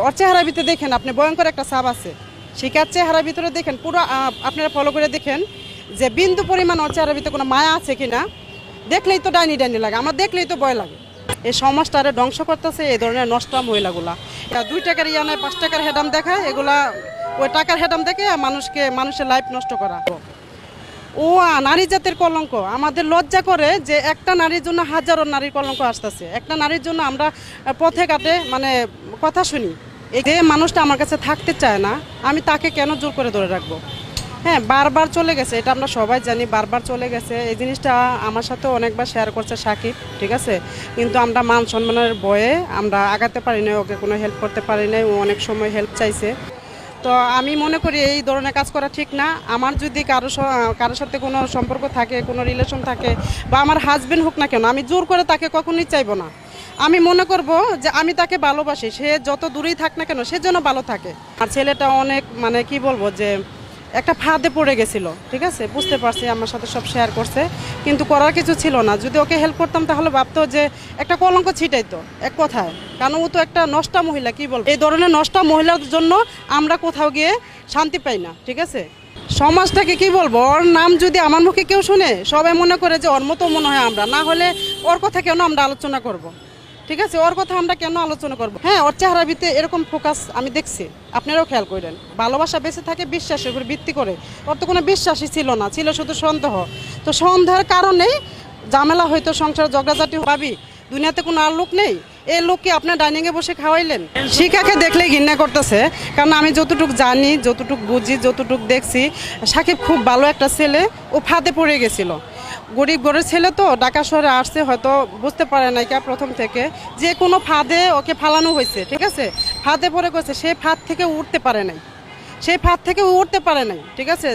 ওর চেহারার ভিতরে দেখেন আপনি ভয়ঙ্কর একটা ছাপ আছে। শিকার চেহারার ভিতরে দেখেন পুরো আপনারা ফলো করে দেখেন যে বিন্দু পরিমাণ ওর চেহারার ভিতরে কোনো মায়া আছে কিনা। দেখলেই তো ডাইনি ডাইনি লাগে, আমার দেখলেই তো ভয় লাগে। এই সমাজটারে ধ্বংস করতেছে এই ধরনের নষ্ট মহিলাগুলা। 2 টাকার নেয় 5 টাকার হেডাম দেখায়, এগুলা ওই টাকার হেডাম দেখে মানুষের লাইফ নষ্ট করা। ও নারী জাতের কলঙ্ক। আমাদের লজ্জা করে যে একটা নারীর জন্য হাজারো নারীর কলঙ্ক আসতেছে। একটা নারীর জন্য আমরা পথে ঘাটে কথা শুনি। এই যে মানুষটা আমার কাছে থাকতে চায় না, আমি তাকে কেন জোর করে ধরে রাখবো? হ্যাঁ, বারবার চলে গেছে, এটা আমরা সবাই জানি, বারবার চলে গেছে। এই জিনিসটা আমার সাথে অনেকবার শেয়ার করছে সাকিব, ঠিক আছে। কিন্তু আমরা মান সম্মানের ভয়ে আমরা আগাতে পারি না, ওকে কোনো হেল্প করতে পারি না। ও অনেক সময় হেল্প চাইছে। তো আমি মনে করি এই ধরনের কাজ করা ঠিক না। আমার যদি কারোর সাথে কোনো সম্পর্ক থাকে, কোনো রিলেশন থাকে, বা আমার হাজবেন্ড হোক না কেন, আমি জোর করে তাকে কখনোই চাইবো না। আমি মনে করব যে আমি তাকে ভালোবাসি, সে যত দূরেই থাক না কেন সে যেন ভালো থাকে। আর ছেলেটা অনেক কি বলবো যে একটা ফাঁদে পড়ে গেছিল, ঠিক আছে, বুঝতে পারছি, আমার সাথে সব শেয়ার করছে। কিন্তু করার কিছু ছিল না। যদি ওকে হেল্প করতাম তাহলে ভাবতো যে একটা কলঙ্ক ছিটাইতো এক কথায়। কারণ ও তো একটা নষ্টা মহিলা, কি বলবো। এই ধরনের নষ্টা মহিলার জন্য আমরা কোথাও গিয়ে শান্তি পাই না, ঠিক আছে। সমাজটাকে কি বলবো, ওর নাম যদি আমার মুখে কেউ শুনে সবাই মনে করে যে ওর মতো মনে হয় আমরা, না হলে ওর কথা কেন আমরা আলোচনা করব, ঠিক আছে। ওর কথা আমরা কেন আলোচনা করব? হ্যাঁ, ওর চেহারার ভিতরে এরকম ফোকাস আমি দেখছি, আপনারাও খেয়াল করেন। ভালোবাসা বেঁচে থাকে বিশ্বাসের উপর ভিত্তি করে। ওর তো কোনো বিশ্বাসই ছিল না, ছিল শুধু সন্দেহ। তো সন্দেহের কারণেই ঝামেলা হয়তো, সংসার ঝগড়াঝাটি। ভাবি দুনিয়াতে কোনো আর লোক নেই, এই লোককে আপনার ডাইনিংয়ে বসে খাওয়াইলেন। শিখাকে দেখলেই ঘৃণা করতেছে। কারণ আমি যতটুকু জানি, যতটুকু বুঝি, যতটুকু দেখছি, সাকিব খুব ভালো একটা ছেলে। ও ফাঁদে পড়ে গেছিল। গরিব ঘরের ছেলে তো, ঢাকা শহরে আসছে, হয়তো বুঝতে পারে নাই প্রথম থেকে যে কোনো ফাঁদে ওকে ফালানো হয়েছে, ঠিক আছে। ফাঁদে পড়ে গেছে, সেই ফাঁদ থেকে উঠতে পারে নাই, ঠিক আছে।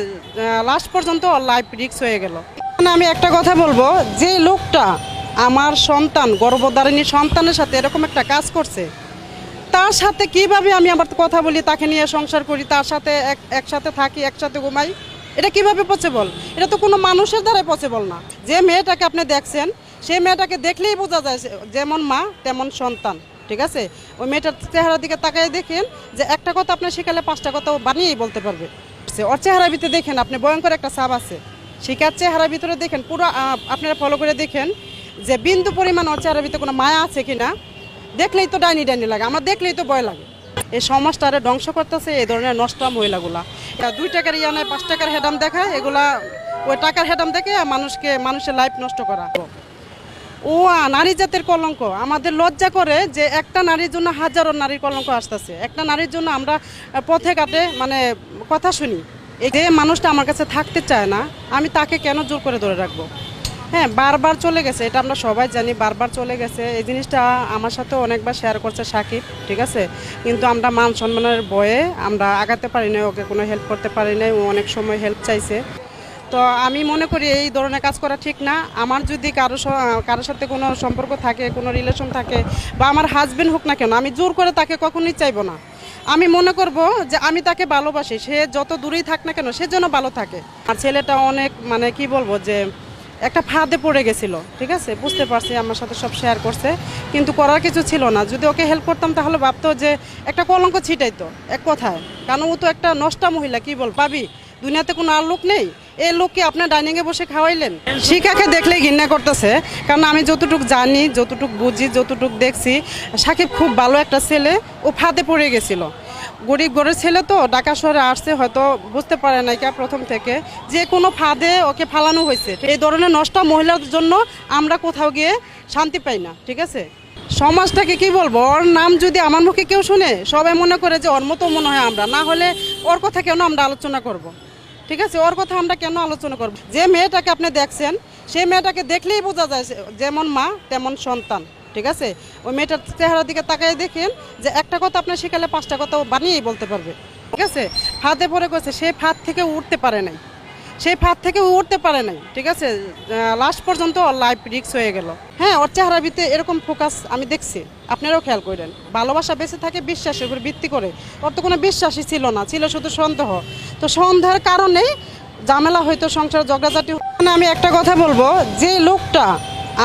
লাস্ট পর্যন্ত ওর লাইফ রিস্ক হয়ে গেল। আমি একটা কথা বলবো, যে লোকটা আমার সন্তান, গর্ভধারিণী সন্তানের সাথে এরকম একটা কাজ করছে, তার সাথে কিভাবে আমি আবার কথা বলি, তাকে নিয়ে সংসার করি, তার সাথে একসাথে থাকি, একসাথে ঘুমাই, এটা কিভাবে পসিবল? এটা তো কোনো মানুষের দ্বারাই পসিবল না। যে মেয়েটাকে আপনি দেখছেন, সেই মেয়েটাকে দেখলেই বোঝা যায় যেমন মা তেমন সন্তান, ঠিক আছে। ওই মেয়েটার চেহারার দিকে তাকাই দেখেন যে একটা কথা আপনার শিখালে 5টা কথা বানিয়েই বলতে পারবে। ওর চেহারার ভিতরে দেখেন আপনি ভয়ঙ্কর একটা ছাপ আছে। শিকার চেহারার ভিতরে দেখেন পুরো আপনারা ফলো করে দেখেন যে বিন্দু পরিমাণ ওর চেহারার ভিতরে কোনো মায়া আছে কিনা। দেখলেই তো ডাইনি ডাইনি লাগে, আমার দেখলেই তো ভয় লাগে। এই সমাজটারে ধ্বংস করতেছে এই ধরনের নষ্ট মহিলাগুলা। 2 টাকার নেয় 5 টাকার হেডাম দেখায়, এগুলা ওই টাকার হেডাম দেখে মানুষের লাইফ নষ্ট করা। ও নারী জাতের কলঙ্ক। আমাদের লজ্জা করে যে একটা নারীর জন্য হাজারো নারীর কলঙ্ক আসতেছে। একটা নারীর জন্য আমরা পথে ঘাটে কথা শুনি। এই যে মানুষটা আমার কাছে থাকতে চায় না, আমি তাকে কেন জোর করে ধরে রাখবো? হ্যাঁ, বারবার চলে গেছে, এটা আমরা সবাই জানি, বারবার চলে গেছে। এই জিনিসটা আমার সাথে অনেকবার শেয়ার করছে সাকিব, ঠিক আছে। কিন্তু আমরা মান সম্মানের ভয়ে আমরা আগাতে পারি না, ওকে কোনো হেল্প করতে পারি না। ও অনেক সময় হেল্প চাইছে। তো আমি মনে করি এই ধরনের কাজ করা ঠিক না। আমার যদি কারোর সাথে কোনো সম্পর্ক থাকে, কোনো রিলেশন থাকে, বা আমার হাজবেন্ড হোক না কেন, আমি জোর করে তাকে কখনোই চাইবো না। আমি মনে করব যে আমি তাকে ভালোবাসি, সে যত দূরেই থাক না কেন সে যেন ভালো থাকে। আর ছেলেটা অনেক কি বলবো যে একটা ফাঁদে পড়ে গেছিল, ঠিক আছে, বুঝতে পারছি, আমার সাথে সব শেয়ার করছে। কিন্তু করার কিছু ছিল না। যদি ওকে হেল্প করতাম তাহলে ভাবতো যে একটা কলঙ্ক ছিটাইতো এক কথায়। কারণ ও তো একটা নষ্টা মহিলা, কি বল। ভাবি দুনিয়াতে কোনো আর লোক নেই, এই লোককে আপনার ডাইনিংয়ে বসে খাওয়াইলেন। শিখাকে দেখলেই ঘৃণা করতেছে। কারণ আমি যতটুকু জানি, যতটুকু বুঝি, যতটুকু দেখছি, সাকিব খুব ভালো একটা ছেলে। ও ফাঁদে পড়ে গেছিল। গরিব ঘরের ছেলে তো, ঢাকা শহরে আসছে, হয়তো বুঝতে পারে নাই প্রথম থেকে যে কোনো ফাঁদে ওকে ফালানো হয়েছে। এই ধরনের নষ্ট মহিলার জন্য আমরা কোথাও গিয়ে শান্তি পাই না, ঠিক আছে। সমাজটাকে কি বলবো, ওর নাম যদি আমার মুখে কেউ শুনে সবাই মনে করে যে ওর মতো মনে হয় আমরা, না হলে ওর কথা কেন আমরা আলোচনা করব, ঠিক আছে। ওর কথা আমরা কেন আলোচনা করব? যে মেয়েটাকে আপনি দেখছেন, সেই মেয়েটাকে দেখলেই বোঝা যায় যেমন মা তেমন সন্তান, ঠিক আছে। ওই মেয়েটার চেহারার দিকে তাকাই দেখেন যে একটা কথা আপনার শিখালে 5টা কথা বানিয়েই বলতে পারবে, ঠিক আছে। ফাঁদে পড়ে গেছে, সেই ফাঁদ থেকে উঠতে পারে নাই, ঠিক আছে। লাস্ট পর্যন্ত ওর লাইফ রিস্ক হয়ে গেল। হ্যাঁ, ওর চেহারার ভিতরে এরকম ফোকাস আমি দেখছি, আপনারাও খেয়াল করেন। ভালোবাসা বেঁচে থাকে বিশ্বাসের উপর ভিত্তি করে। ওর তো কোনো বিশ্বাসই ছিল না, ছিল শুধু সন্দেহ। তো সন্দেহের কারণেই ঝামেলা হয়তো, সংসার ঝগড়াঝাটি। আমি একটা কথা বলবো, যে লোকটা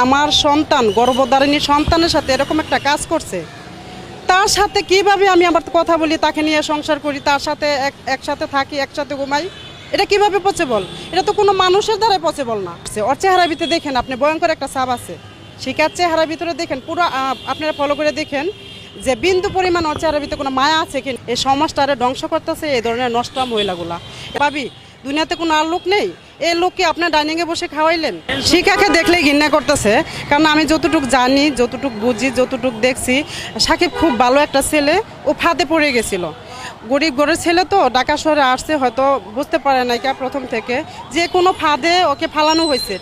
আমার সন্তান, গর্ভধারিণী সন্তানের সাথে এরকম একটা কাজ করছে, তার সাথে কিভাবে আমি আবার কথা বলি, তাকে নিয়ে সংসার করি, তার সাথে একসাথে থাকি, একসাথে ঘুমাই, এটা কিভাবে পসিবল? এটা তো কোনো মানুষের দ্বারাই পসিবল না। ওর চেহারার ভিতরে দেখেন আপনি, ভয়ঙ্কর একটা ছাপ আছে। শিকার চেহারার ভিতরে দেখেন, পুরো আপনারা ফলো করে দেখেন যে বিন্দু পরিমাণ ওর চেহারার ভিতরে কোনো মায়া আছে কি? এই সমাজটারে ধ্বংস করতেছে এই ধরনের নষ্ট মহিলাগুলা। ভাবি দুনিয়াতে কোনো আর লোক নেই? এই লোককে আপনার ডাইনিংয়ে বসে খাওয়াইলেন? শিখাকে দেখলেই ঘৃণা করতেছে। কারণ আমি যতটুকু জানি, যতটুকু বুঝি, যতটুকু দেখছি, সাকিব খুব ভালো একটা ছেলে। ও ফাঁদে পড়ে গেছিল। গরিব ঘরের ছেলে তো, ঢাকা শহরে আসছে, হয়তো বুঝতে পারে নাই প্রথম থেকে যে কোনো ফাঁদে ওকে ফালানো হয়েছে।